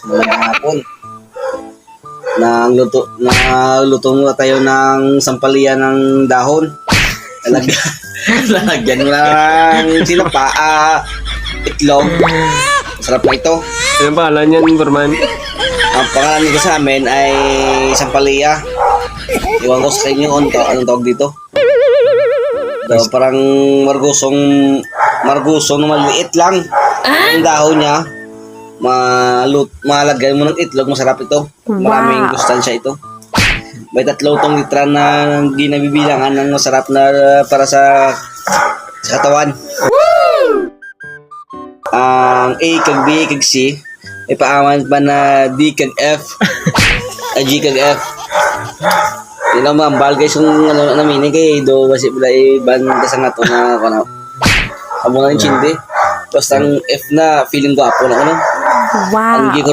Magandang hapon. Nagluto muna tayo ng sampalaya ng dahon. Lalagyan mo ng sinapa, itlog. Masarap na ito. Anong pangalan yan, Burman? Ang pangalan ko sa amin ay sampalaya. Iwan ko sa inyo anong tawag dito. Parang margusong na maliit lang. Ang dahon niya, malagyan mo ng itlog, masarap ito. Maraming gustansya ito. May 3 tong litra na ginabibilangan ng masarap na para sa katawan. Ang A kag B kag C ay paaman pa na D kag F G kag F. Yun ang mambal guys kung namini kay do kasi pala ban sa nga to na ano. Amo na yung chindi. Tapos ang F na feeling gwapo na ano. Wow. Ang G ko